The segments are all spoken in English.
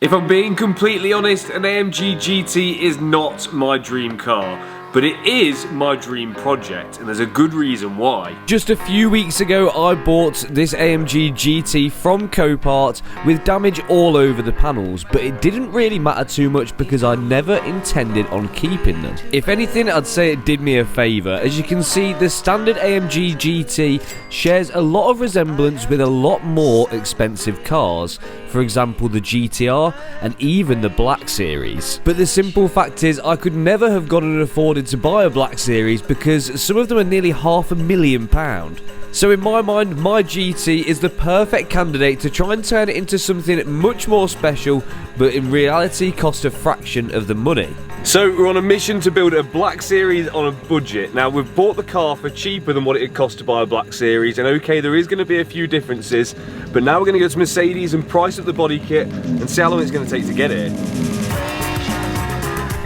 If I'm being completely honest, an AMG GT is not my dream car. But it is my dream project, and there's a good reason why. Just a few weeks ago, I bought this AMG GT from Copart with damage all over the panels, but it didn't really matter too much because I never intended on keeping them. If anything, I'd say it did me a favour. As you can see, the standard AMG GT shares a lot of resemblance with a lot more expensive cars. For example, the GTR and even the Black Series. But the simple fact is, I could never have gotten it afforded to buy a Black Series because some of them are nearly £500,000. So in my mind, my GT is the perfect candidate to try and turn it into something much more special, but in reality cost a fraction of the money. So we're on a mission to build a Black Series on a budget. Now we've bought the car for cheaper than what it would cost to buy a Black Series, and okay, there is going to be a few differences, but now we're going to go to Mercedes and price up the body kit and see how long it's going to take to get here.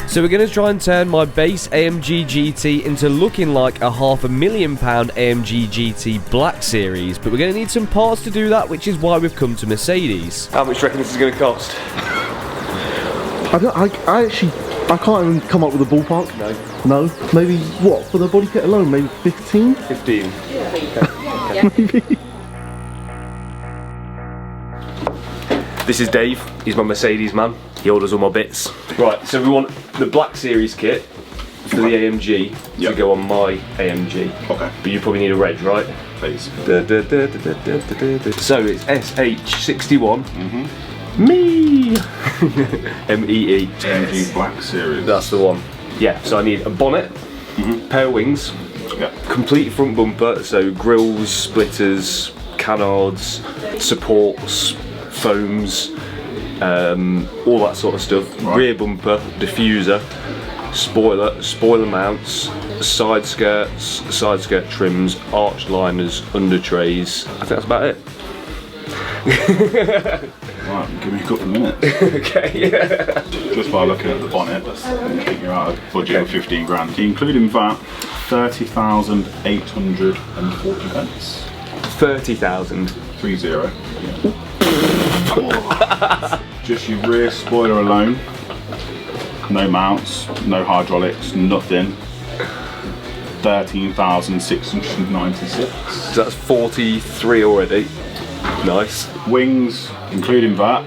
So we're going to try and turn my base AMG GT into looking like a £500,000 AMG GT Black Series, but we're going to need some parts to do that, which is why we've come to Mercedes. How much do you reckon this is going to cost? I can't even come up with a ballpark. No. No? Maybe, what, for the body kit alone, maybe 15? 15. Yeah. Maybe. This is Dave, he's my Mercedes man. He orders all my bits. Right, so we want the Black Series kit for the AMG to go on my AMG. Okay. But you probably need a reg, right? Please. So it's SH61. Me! M-E-E. AMG Black Series. That's the one. Yeah, so I need a bonnet, pair of wings, complete front bumper, so grills, splitters, canards, supports, foams, all that sort of stuff. Right. Rear bumper, diffuser, spoiler mounts, side skirts, side skirt trims, arch liners, under trays. I think that's about it. Right, give me a couple of minutes. Okay. Just by looking at the bonnet, I think you're out of budget of 15 grand. Including that, 30,840 pence. 30,000. 30. Yeah. Just your rear spoiler alone. No mounts, no hydraulics, nothing. 13,696. So that's 43 already. Nice. Wings, including that,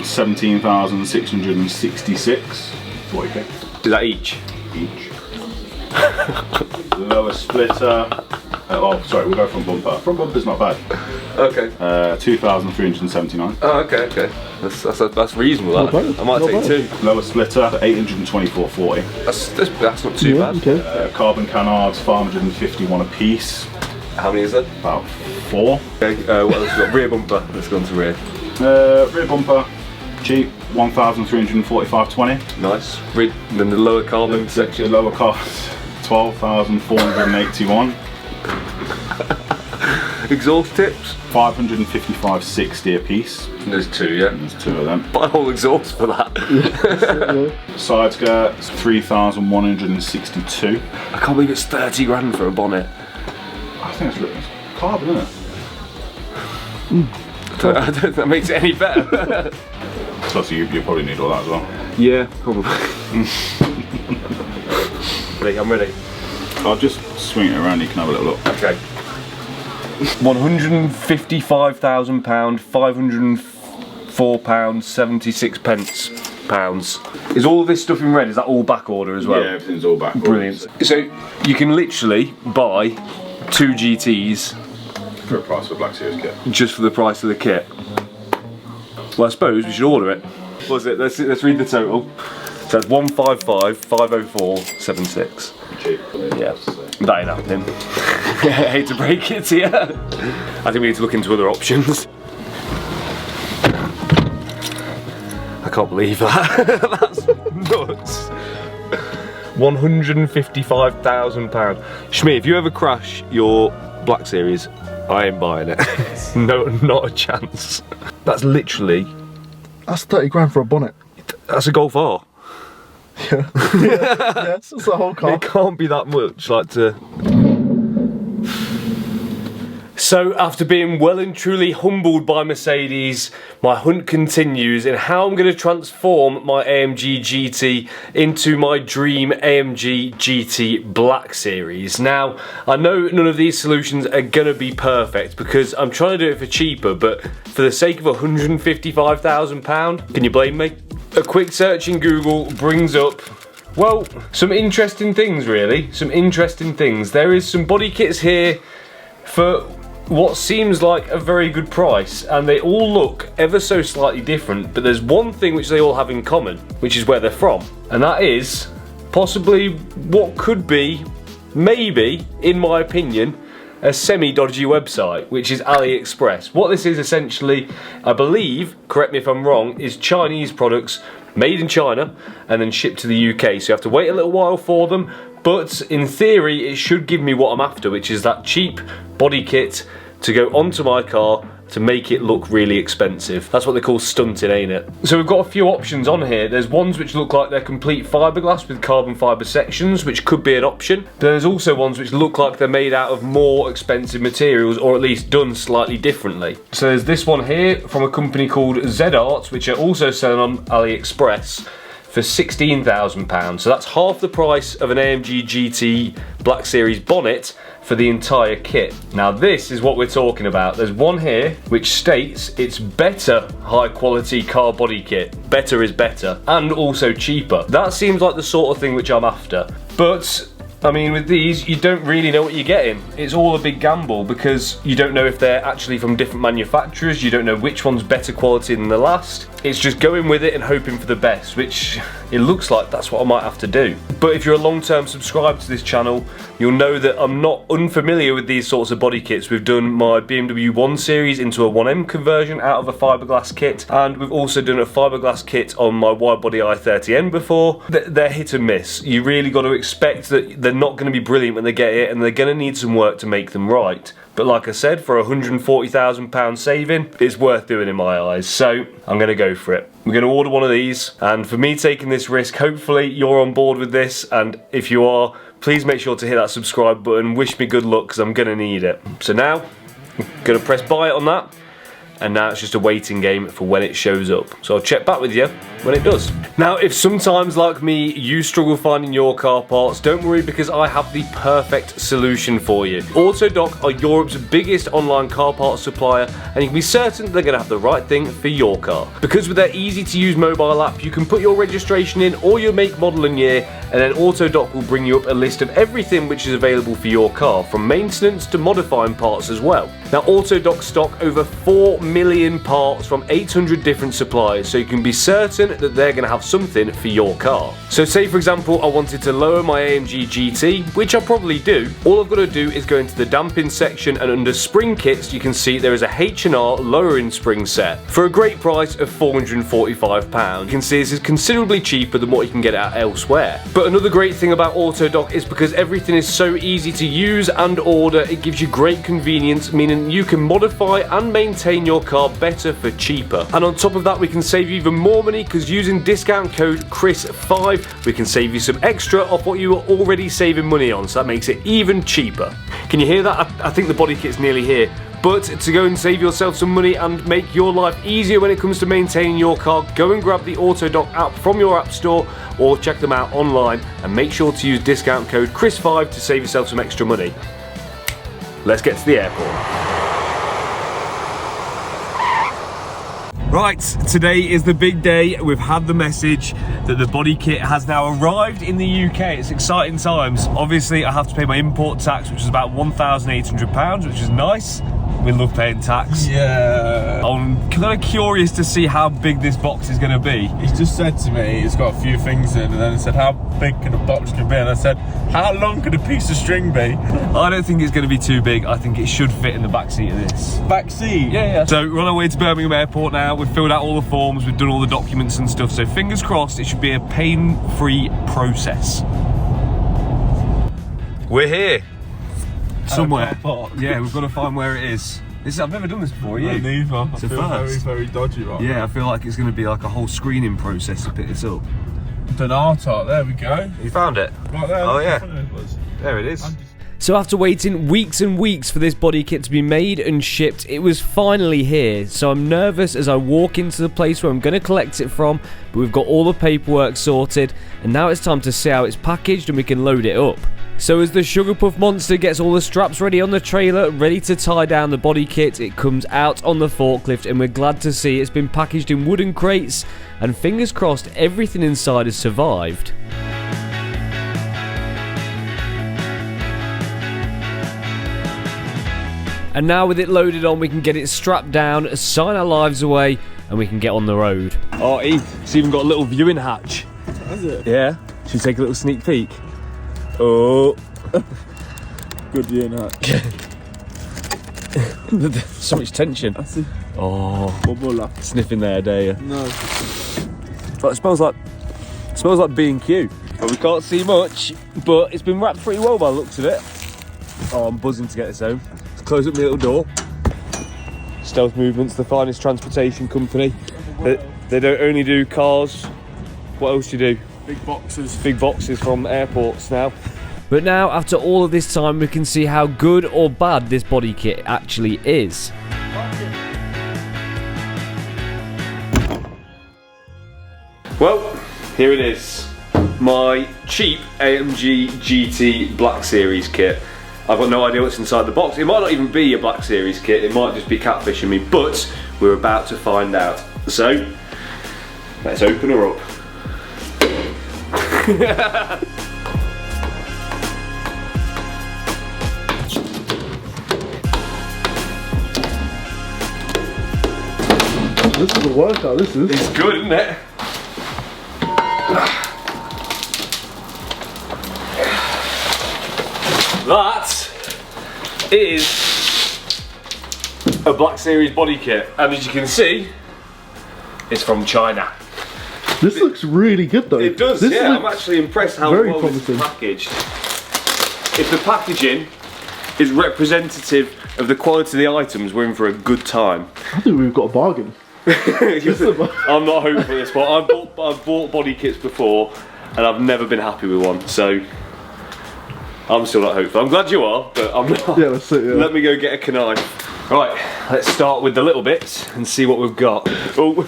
17,666. What you think? Is that each? Each. Lower splitter. Oh, sorry, we'll go from bumper. Front bumper's not bad. Okay. 2,379. Oh, okay. That's reasonable. That. I might take two. Lower splitter, 824.40. That's not too bad. Okay. Carbon canards, 551 a piece. How many is that? About 4. Okay. What else we got? Rear bumper. Let's go on to rear. Rear bumper, cheap, 1,345.20. Nice. Then the lower carbon section. The lower cost, 12,481. Exhaust tips? 555.60 a piece. There's two, yeah? There's 2 of them. Buy a whole exhaust for that. Side skirts, 3,162. I can't believe it's 30 grand for a bonnet. I think it's carbon, isn't it? I don't think that makes it any better. So you probably need all that as well. Yeah, probably. Ready, I'm ready. I'll just swing it around, you can have a little look. Okay. £155,000, £504.76 pounds. Is all of this stuff in red? Is that all back order as well? Yeah, everything's all back order. Brilliant. So you can literally buy 2 GTs for a price of a Black Series kit. Just for the price of the kit. Well, I suppose we should order it. What was it? Let's read the total. So it's 155,504.76. Cheap. Yeah, that ain't happening. I hate to break it to you. I think we need to look into other options. I can't believe that. That's nuts. £155,000. Shmee, if you ever crash your Black Series, I ain't buying it. No, not a chance. That's literally... That's 30 grand for a bonnet. That's a Golf R. Yeah. Yes, it's the whole car. It can't be that much, like to... So after being well and truly humbled by Mercedes, my hunt continues in how I'm going to transform my AMG GT into my dream AMG GT Black Series. Now, I know none of these solutions are going to be perfect because I'm trying to do it for cheaper, but for the sake of £155,000, can you blame me? A quick search in Google brings up, well, some interesting things really, some interesting things. There is some body kits here for what seems like a very good price, and they all look ever so slightly different, but there's one thing which they all have in common, which is where they're from, and that is possibly what could be, maybe, in my opinion, a semi-dodgy website, which is AliExpress. What this is essentially, I believe, correct me if I'm wrong, is Chinese products made in China and then shipped to the UK, so you have to wait a little while for them, but in theory it should give me what I'm after, which is that cheap body kit to go onto my car to make it look really expensive. That's what they call stunting, ain't it? So we've got a few options on here. There's ones which look like they're complete fiberglass with carbon fiber sections, which could be an option. There's also ones which look like they're made out of more expensive materials, or at least done slightly differently. So there's this one here from a company called Z-Art, which are also selling on AliExpress for £16,000. So that's half the price of an AMG GT Black Series bonnet for the entire kit. Now this is what we're talking about. There's one here which states it's better high quality car body kit. Better is better, and also cheaper. That seems like the sort of thing which I'm after. But I mean, with these, you don't really know what you're getting. It's all a big gamble because you don't know if they're actually from different manufacturers. You don't know which one's better quality than the last. It's just going with it and hoping for the best, which it looks like that's what I might have to do. But if you're a long-term subscriber to this channel, you'll know that I'm not unfamiliar with these sorts of body kits. We've done my BMW 1 Series into a 1M conversion out of a fiberglass kit, and we've also done a fiberglass kit on my wide-body i30N before. They're hit and miss. You really got to expect that they're not going to be brilliant when they get it, and they're going to need some work to make them right. But like I said, for £140,000 saving, it's worth doing in my eyes. So I'm going to go for it. We're going to order one of these, and for me taking this risk, hopefully you're on board with this, and if you are, please make sure to hit that subscribe button. Wish me good luck because I'm going to need it. So now, I'm going to press buy on that, and now it's just a waiting game for when it shows up. So I'll check back with you when it does. Now, if sometimes, like me, you struggle finding your car parts, don't worry because I have the perfect solution for you. Autodoc are Europe's biggest online car parts supplier, and you can be certain they're going to have the right thing for your car. Because with their easy to use mobile app, you can put your registration in or your make, model and year, and then Autodoc will bring you up a list of everything which is available for your car, from maintenance to modifying parts as well. Now, Autodoc stock over 4 million parts from 800 different suppliers, so you can be certain that they're going to have something for your car. So say for example I wanted to lower my AMG GT, which I probably do. All I've got to do is go into the damping section, and under spring kits you can see there is a H&R lowering spring set for a great price of £445. You can see this is considerably cheaper than what you can get at elsewhere. But another great thing about Autodoc is because everything is so easy to use and order, it gives you great convenience, meaning you can modify and maintain your car better for cheaper. And on top of that, we can save you even more money because using discount code CHRIS5 we can save you some extra off what you were already saving money on, so that makes it even cheaper. Can you hear that? I think the body kit's nearly here. But to go and save yourself some money and make your life easier when it comes to maintaining your car, go and grab the Autodoc app from your app store or check them out online, and make sure to use discount code CHRIS5 to save yourself some extra money. Let's get to the airport. Right, today is the big day. We've had the message that the body kit has now arrived in the UK. It's exciting times. Obviously, I have to pay my import tax, which is about £1,800, which is nice. We love paying tax. Yeah. I'm kind of curious to see how big this box is going to be. He's just said to me, it's got a few things in, and then he said, how big can a box can be? And I said, how long could a piece of string be? I don't think it's going to be too big. I think it should fit in the back seat of this. Back seat? Yeah. So we're on our way to Birmingham Airport now. We've filled out all the forms, we've done all the documents and stuff, so fingers crossed it should be a pain-free process. We're here. Somewhere. Yeah, we've got to find where it is. I've never done this before, neither. It's a first. Very, very dodgy right Yeah, I feel like it's going to be like a whole screening process to pick this up. Donata, there we go. You found it? Right there. Oh yeah. There it is. So after waiting weeks and weeks for this body kit to be made and shipped, it was finally here. So I'm nervous as I walk into the place where I'm going to collect it from, but we've got all the paperwork sorted, and now it's time to see how it's packaged and we can load it up. So as the Sugar Puff monster gets all the straps ready on the trailer, ready to tie down the body kit, it comes out on the forklift, and we're glad to see it's been packaged in wooden crates, and fingers crossed everything inside has survived. And now with it loaded on, we can get it strapped down, sign our lives away, and we can get on the road. Oh, it's even got a little viewing hatch. Has it? Yeah. Should we take a little sneak peek? Oh. Good viewing hatch. So much tension. I see. Oh. Bubble. Sniffing there, dare you? No. But it smells like B&Q. Well, we can't see much, but it's been wrapped pretty well by the looks of it. Oh, I'm buzzing to get this home. Let's close up my little door. Stealth Movements, the finest transportation company. They don't only do cars. What else do you do? Big boxes. Big boxes from airports now. But now, after all of this time, we can see how good or bad this body kit actually is. Well, here it is. My cheap AMG GT Black Series kit. I've got no idea what's inside the box. It might not even be a Black Series kit, it might just be catfishing me, but we're about to find out. So, let's open her up. This is a workout, this is. It's good, isn't it? That is a Black Series body kit, and as you can see, it's from China. This looks really good though. It does, this yeah. I'm actually impressed how very well this is promising. packaged. If the packaging is representative of the quality of the items, we're in for a good time. I think we've got a bargain. I'm not hoping for this, but I've bought body kits before, and I've never been happy with one, so I'm still not hopeful. I'm glad you are, but I'm not. Yeah, that's it, yeah. Let me go get a knife. Right, let's start with the little bits and see what we've got. Oh,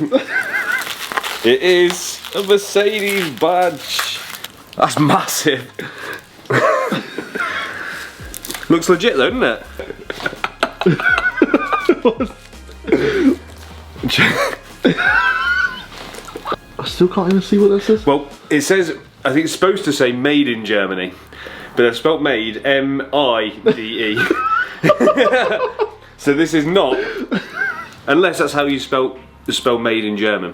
it is a Mercedes badge. That's massive. Looks legit though, doesn't it? I still can't even see what that says. Well, it says, I think it's supposed to say made in Germany, but they've spelled made M-I-D-E. So this is not, unless that's how you spell made in German.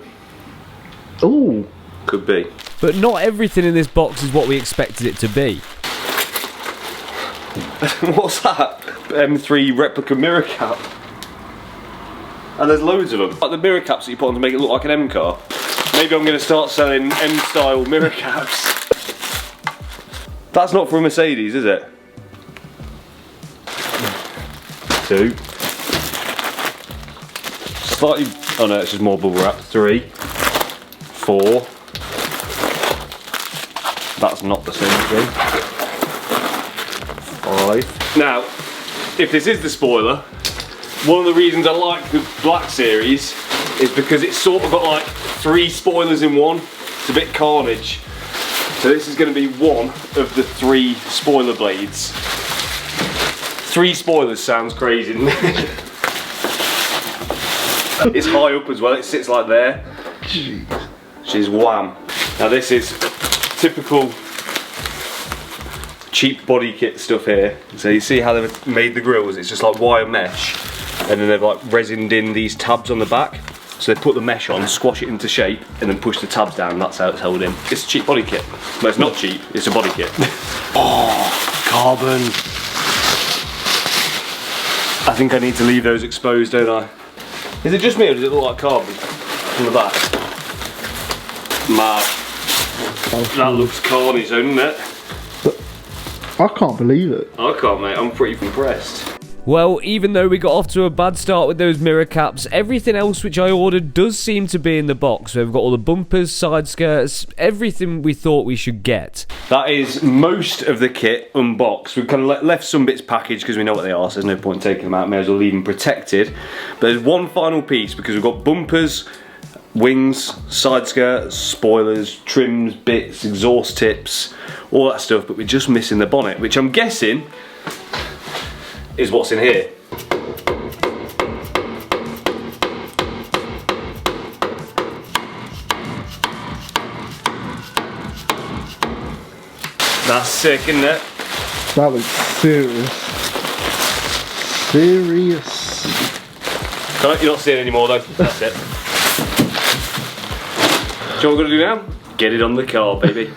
Oh, could be. But not everything in this box is what we expected it to be. What's that? M3 replica mirror cap. And there's loads of them. Like the mirror caps that you put on to make it look like an M car. Maybe I'm going to start selling M-style mirror caps. That's not for a Mercedes, is it? 2. Slightly, oh no, it's just more bubble wrap. 3. 4. That's not the same thing. 5. Now, if this is the spoiler, one of the reasons I like the Black Series is because it's sort of got like 3 spoilers in one. It's a bit carnage. So this is going to be one of the 3 spoiler blades. 3 spoilers sounds crazy, doesn't it? It's high up as well, it sits like there. She's wham. Now this is typical cheap body kit stuff here. So you see how they've made the grills, it's just like wire mesh, and then they've like resined in these tabs on the back. So they put the mesh on, squash it into shape, and then push the tabs down, and that's how it's held in. It's a cheap body kit. Well, it's not cheap, it's a body kit. Oh, carbon. I think I need to leave those exposed, don't I? Is it just me, or does it look like carbon from the back? Mad. That looks carnage, doesn't it? I can't believe it. I can't, mate. I'm pretty impressed. Well, even though we got off to a bad start with those mirror caps, everything else which I ordered does seem to be in the box. So we've got all the bumpers, side skirts, everything we thought we should get. That is most of the kit unboxed. We've kind of left some bits packaged because we know what they are, so there's no point in taking them out. May as well leave them protected. But there's one final piece because we've got bumpers, wings, side skirts, spoilers, trims, bits, exhaust tips, all that stuff, but we're just missing the bonnet, which I'm guessing is what's in here. That's sick, isn't it? That looks serious. Serious. You're not seeing anymore though, that's it. Do you know what we're going to do now? Get it on the car, baby.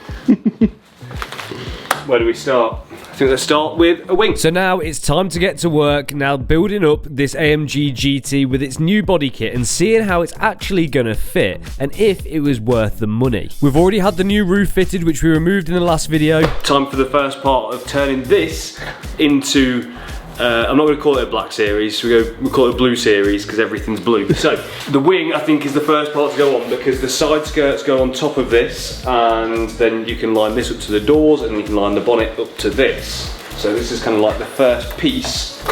Where do we start? I think let's start with a wing. So now it's time to get to work, now building up this AMG GT with its new body kit and seeing how it's actually going to fit and if it was worth the money. We've already had the new roof fitted, which we removed in the last video. Time for the first part of turning this into I'm not going to call it a black series, we'll call it a blue series because everything's blue. So, the wing I think is the first part to go on because the side skirts go on top of this and then you can line this up to the doors and you can line the bonnet up to this. So this is kind of like the first piece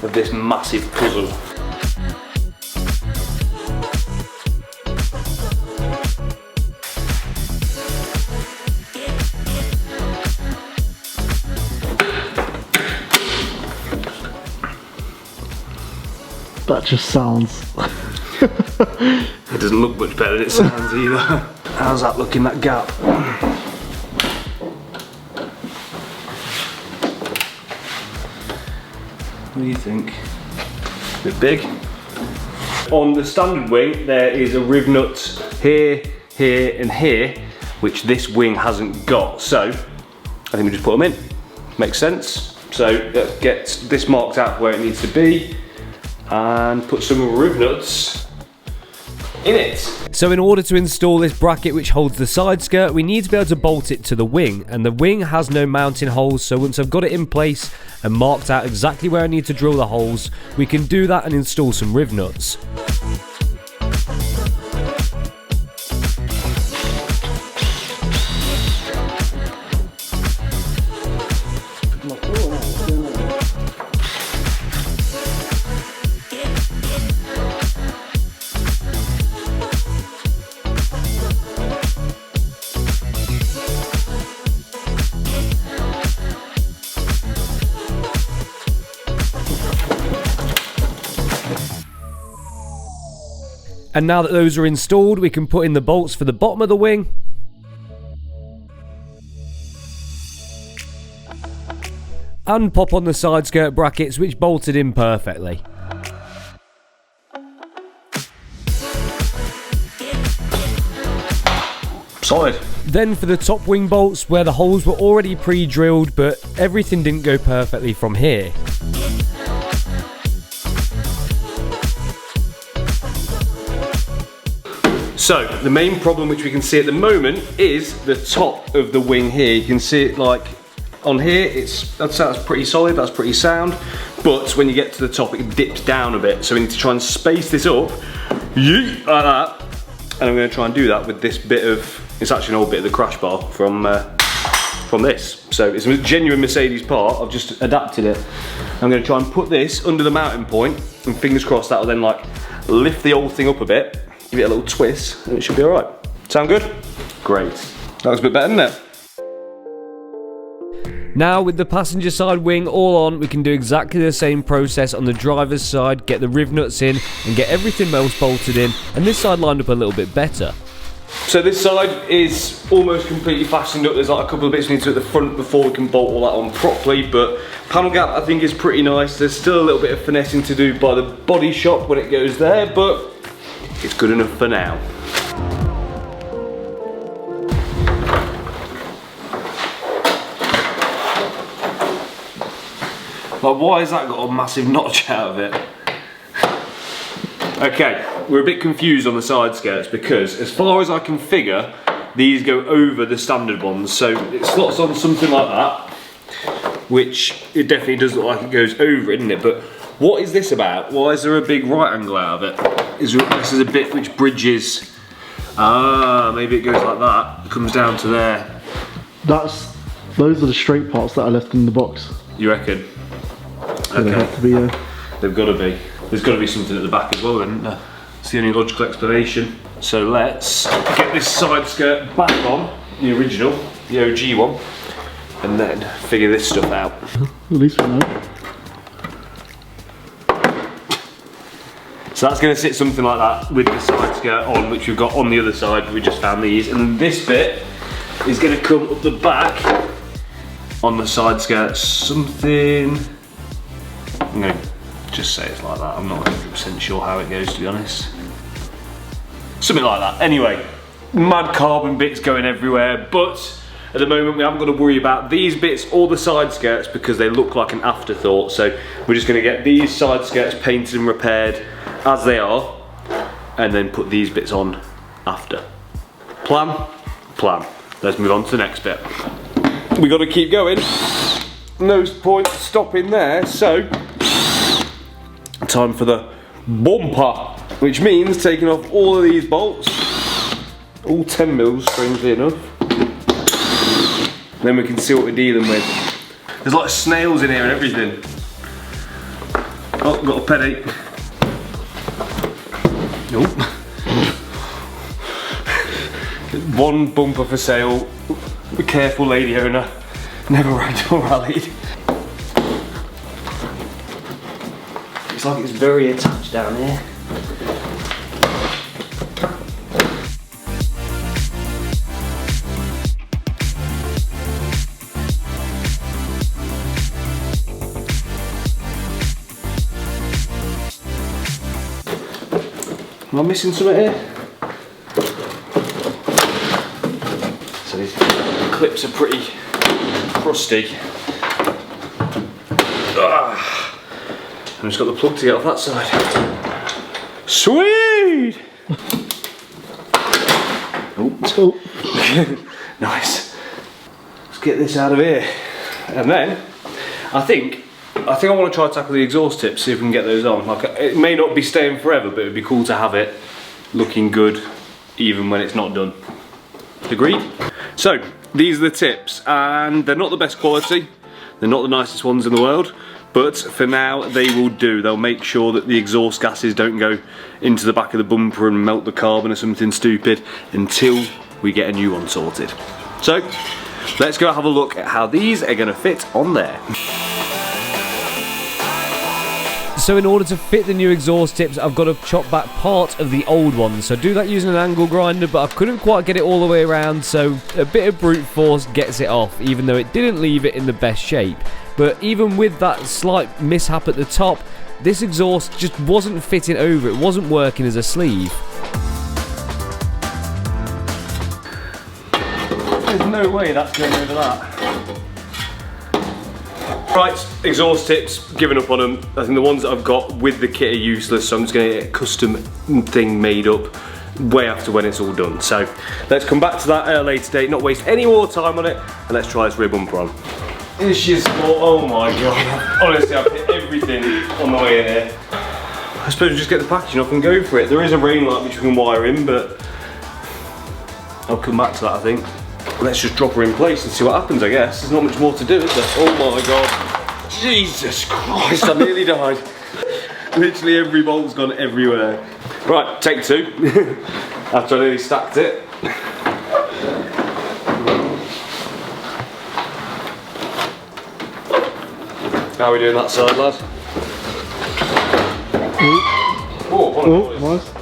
of this massive puzzle. That just sounds... It doesn't look much better than it sounds either. How's that looking, that gap? What do you think? A bit big. On the standard wing, there is a rib nut here, here, and here, which this wing hasn't got. So, I think we just put them in. Makes sense. So, let's get this marked out where it needs to be and put some rib nuts in it. So in order to install this bracket which holds the side skirt, we need to be able to bolt it to the wing, and the wing has no mounting holes, so once I've got it in place and marked out exactly where I need to drill the holes, we can do that and install some rib nuts. And now that those are installed, we can put in the bolts for the bottom of the wing. And pop on the side skirt brackets, which bolted in perfectly. Solid. Then for the top wing bolts, where the holes were already pre-drilled, but everything didn't go perfectly from here. So, the main problem which we can see at the moment is the top of the wing here. You can see it like on here, that's pretty solid, that's pretty sound, but when you get to the top it dips down a bit, so we need to try and space this up, like that, and I'm going to try and do that with this bit of, it's actually an old bit of the crash bar from this. So it's a genuine Mercedes part, I've just adapted it. I'm going to try and put this under the mounting point, and fingers crossed that will then like lift the whole thing up a bit, give it a little twist, and it should be alright. Sound good? Great. That was a bit better, didn't it? Now with the passenger side wing all on, we can do exactly the same process on the driver's side, get the riv nuts in, and get everything else bolted in, and this side lined up a little bit better. So this side is almost completely fastened up. There's like a couple of bits we need to do at the front before we can bolt all that on properly, but panel gap I think is pretty nice. There's still a little bit of finessing to do by the body shop when it goes there, but it's good enough for now. Like, why has that got a massive notch out of it? Okay, we're a bit confused on the side skirts because as far as I can figure, these go over the standard ones. So it slots on something like that, which it definitely does look like it goes over it, doesn't it? But What is this about? Why is there a big right angle out of it? This is a bit which bridges. Ah, maybe it goes like that. It comes down to there. Those are the straight parts that I left in the box. You reckon? So they have to be. They've got to be. There's got to be something at the back as well, then. It's the only logical explanation. So let's get this side skirt back on, the original, the OG one, and then figure this stuff out. At least we know. So that's going to sit something like that with the side skirt on, which we've got on the other side. We just found these, and this bit is going to come up the back on the side skirt. Something. I'm going to just say it's like that. I'm not 100% sure how it goes, to be honest. Something like that. Anyway, mad carbon bits going everywhere, but at the moment we haven't got to worry about these bits or the side skirts because they look like an afterthought. So we're just going to get these side skirts painted and repaired as they are, and then put these bits on after. Plan? Plan. Let's move on to the next bit. We got to keep going. No point stopping there, so time for the bumper, which means taking off all of these bolts, all 10 mils, strangely enough. Then we can see what we're dealing with. There's like snails in here and everything. Oh, got a penny. Nope. One bumper for sale. Be careful, lady owner. Never ragged or rallied. Looks like it's very attached down here. Am I missing something here? So these clips are pretty crusty. I've just got the plug to get off that side. Sweet! Oh, nice. Let's get this out of here. And then, I think I want to try to tackle the exhaust tips, see if we can get those on. Like, it may not be staying forever, but it'd be cool to have it looking good even when it's not done. Agreed? So, these are the tips, and they're not the best quality. They're not the nicest ones in the world, but for now they will do. They'll make sure that the exhaust gases don't go into the back of the bumper and melt the carbon or something stupid until we get a new one sorted. So, let's go have a look at how these are going to fit on there. So in order to fit the new exhaust tips, I've got to chop back part of the old ones. So do that using an angle grinder, but I couldn't quite get it all the way around, so a bit of brute force gets it off, even though it didn't leave it in the best shape. But even with that slight mishap at the top, this exhaust just wasn't fitting over, it wasn't working as a sleeve. There's no way that's going over that. Right, exhaust tips, giving up on them. I think the ones that I've got with the kit are useless, so I'm just going to get a custom thing made up way after when it's all done. So let's come back to that at a later date, not waste any more time on it, and let's try this rear bumper on. This is, oh my god, honestly I've hit everything on the way in here. I suppose we just get the packaging off and go for it. There is a rain light which we can wire in, but I'll come back to that I think. Let's just drop her in place and see what happens, I guess. There's not much more to do, is there? Oh my god. Jesus Christ, I nearly died. Literally every bolt's gone everywhere. Right, take two. After I nearly stacked it. How are we doing that side, lad? Oh, nice.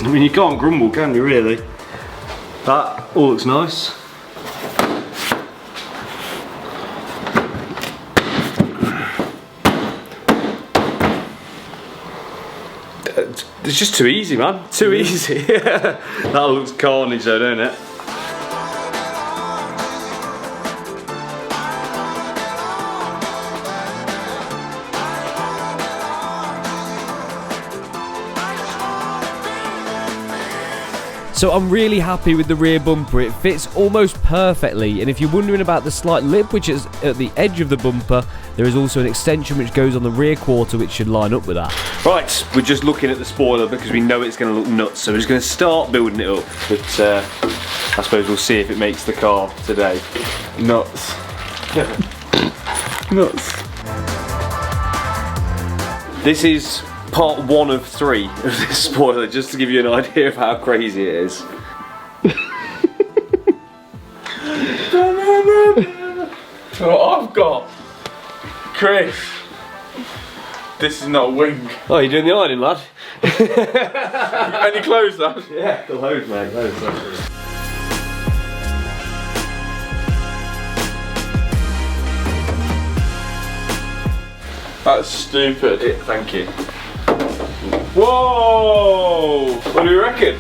I mean, you can't grumble, can you, really? That all looks nice. It's just too easy, man. Too easy. That looks carnage though, don't it? So I'm really happy with the rear bumper. It fits almost perfectly, and if you're wondering about the slight lip which is at the edge of the bumper, there is also an extension which goes on the rear quarter which should line up with that. Right, we're just looking at the spoiler because we know it's going to look nuts, so we're just going to start building it up. But I suppose we'll see if it makes the car today. Nuts. Nuts. This is part 1 of 3 of this spoiler, just to give you an idea of how crazy it is. What I've got, Chris. This is not a wing. Oh, you're doing the ironing, lad? Any clothes, lad? Yeah, the load, mate. Loads. That's stupid. Thank you. Whoa! What do you reckon?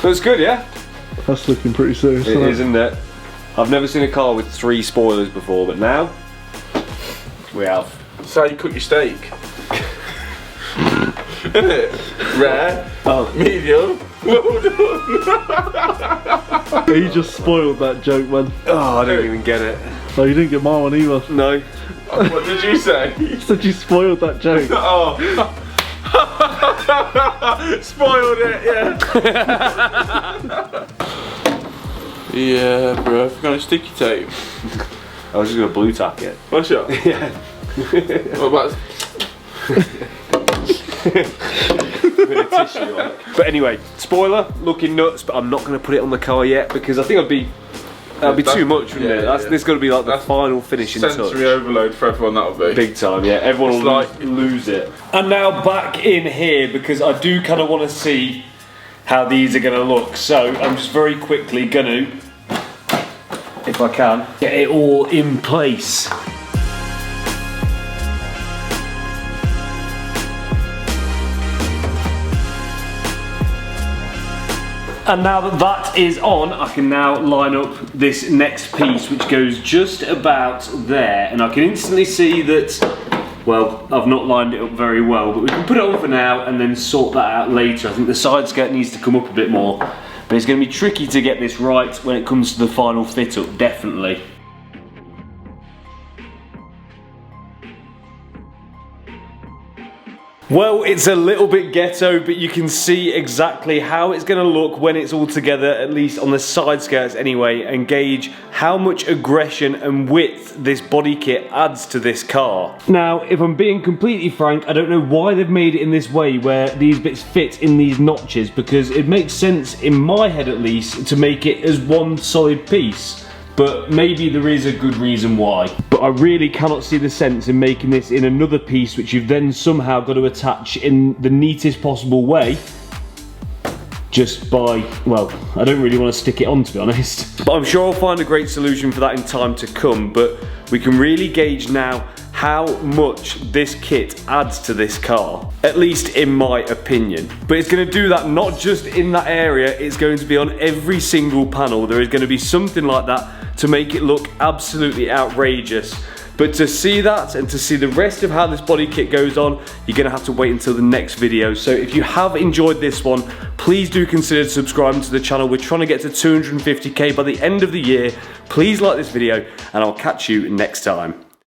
Looks good, yeah? That's looking pretty serious. It is, isn't it? I've never seen a car with 3 spoilers before, but now we have. That's how you cook your steak. Isn't it? Rare, medium, well done. You just spoiled that joke, man. Oh, I don't even get it. Oh, you didn't get my one either. No. What did you say? You said you spoiled that joke. Oh. Spoiled it, yeah. Yeah, bro. I've got a sticky tape. I was just going to blue tack it. What's up? Yeah. What about... Bit of tissue on it. But anyway, spoiler, looking nuts, but I'm not going to put it on the car yet because I think that'd be too much, wouldn't it? This is going to be like the final finishing touch. Sensory overload for everyone, that'll be. Big time, yeah. Everyone It's will like- lose it. And now back in here because I do kind of want to see how these are going to look. So I'm just very quickly going to, if I can, get it all in place. And now that that is on, I can now line up this next piece, which goes just about there. And I can instantly see that, well, I've not lined it up very well, but we can put it on for now and then sort that out later. I think the side skirt needs to come up a bit more, but it's going to be tricky to get this right when it comes to the final fit up, definitely. Well, it's a little bit ghetto, but you can see exactly how it's going to look when it's all together, at least on the side skirts anyway, and gauge how much aggression and width this body kit adds to this car. Now, if I'm being completely frank, I don't know why they've made it in this way where these bits fit in these notches, because it makes sense in my head at least to make it as one solid piece. But maybe there is a good reason why. But I really cannot see the sense in making this in another piece which you've then somehow got to attach in the neatest possible way. Just by, well, I don't really want to stick it on, to be honest. But I'm sure I'll find a great solution for that in time to come. But we can really gauge now how much this kit adds to this car, at least in my opinion. But it's going to do that not just in that area, it's going to be on every single panel. There is going to be something like that to make it look absolutely outrageous. But to see that and to see the rest of how this body kit goes on, you're going to have to wait until the next video. So if you have enjoyed this one, please do consider subscribing to the channel. We're trying to get to 250k by the end of the year. Please like this video and I'll catch you next time.